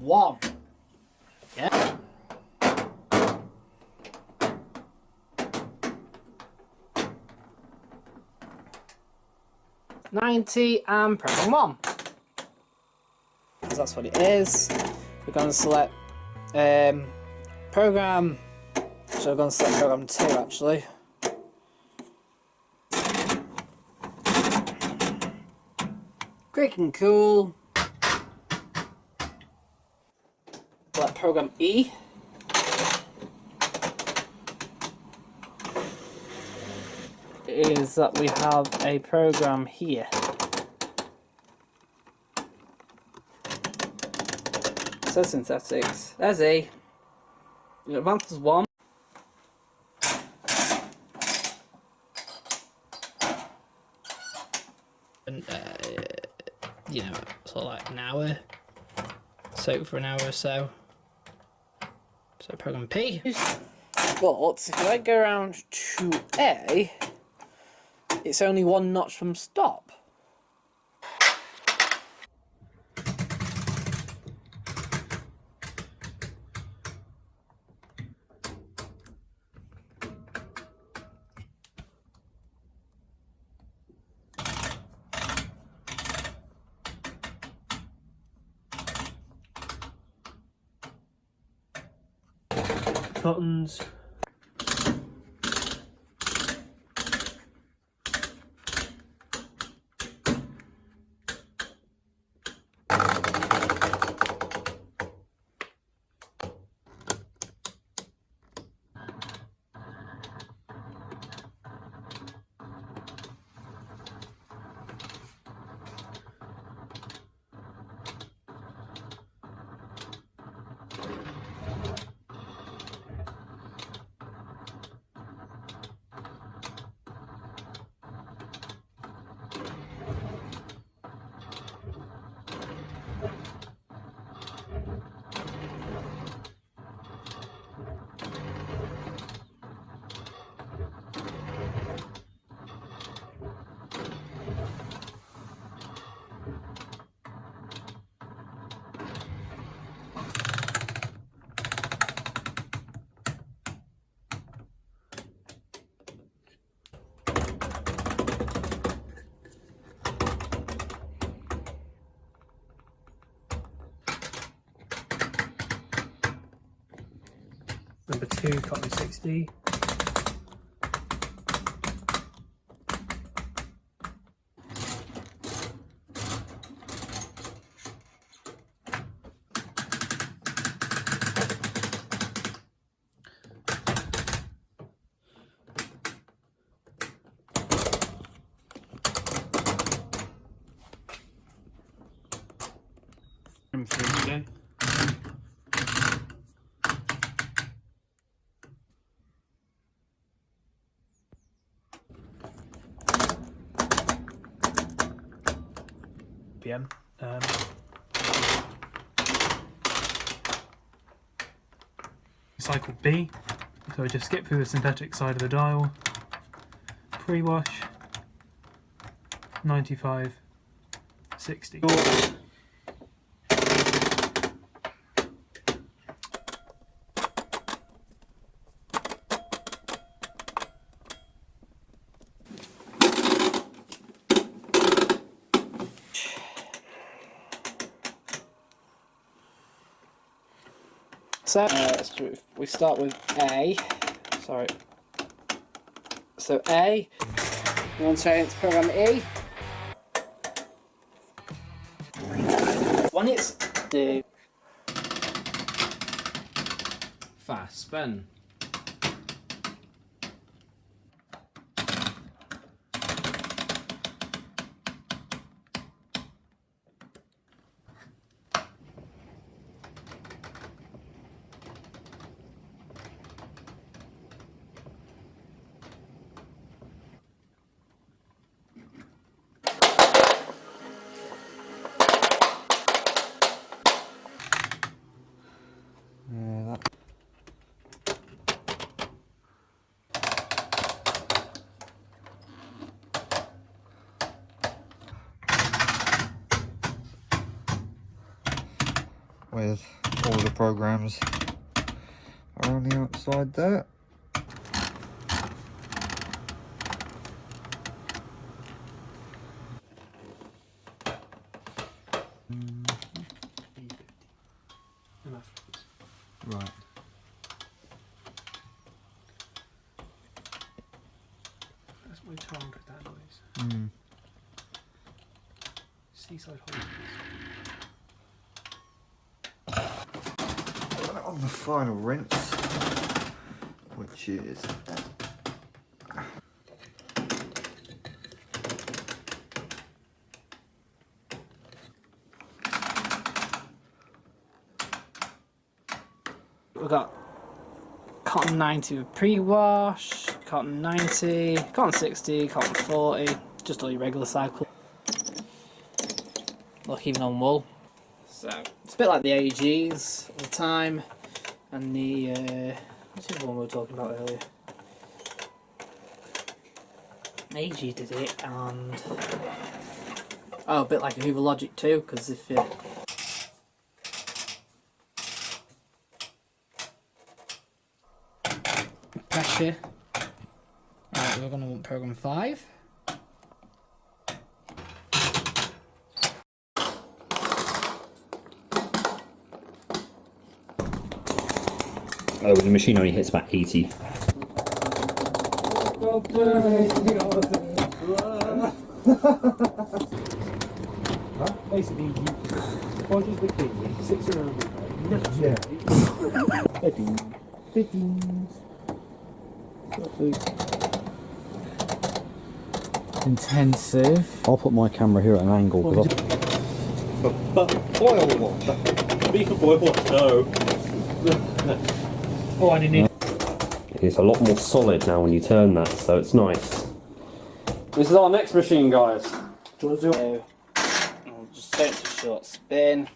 1. Yeah. 90 and program 1. So that's what it is. We're going to select program. So we're going to select program 2 actually. Quick and cool. Select program E. Is that we have a program here. So synthetics. There's E. Advanced 1. And you know, sort of like an hour. Soak for an hour or so. So program P. But if I go around to A, it's only 1 notch from stop. Buttons. Number 2, copy 60. Okay. PM. Cycle B, so I just skip through the synthetic side of the dial. Pre-wash, 95, 60. So we start with A. Sorry. So A. We want to change to program E. When it's the fast spin. with all the programs are on the outside there. Right. That's my child with that noise. Seaside Holidays. On the final rinse, which is we've got cotton 90 with pre-wash, cotton 90, cotton 60, cotton 40, just all your regular cycle. Look, even on wool. So it's a bit like the AGs all the time, and the what's the other one we were talking about earlier? AG did it, and oh, a bit like a Hoover Logic too, because if you pressure, right, we're going to want program 5. Oh, the machine only hits about 80. Basically, you punches the key, sits around Intensive. I'll put my camera here at an angle because boil water. Beef and boil water, no. Oh, I didn't need. it's a lot more solid now when you turn that, so it's nice. This is our next machine, guys. Do you want to do it? I'll just set it to short spin.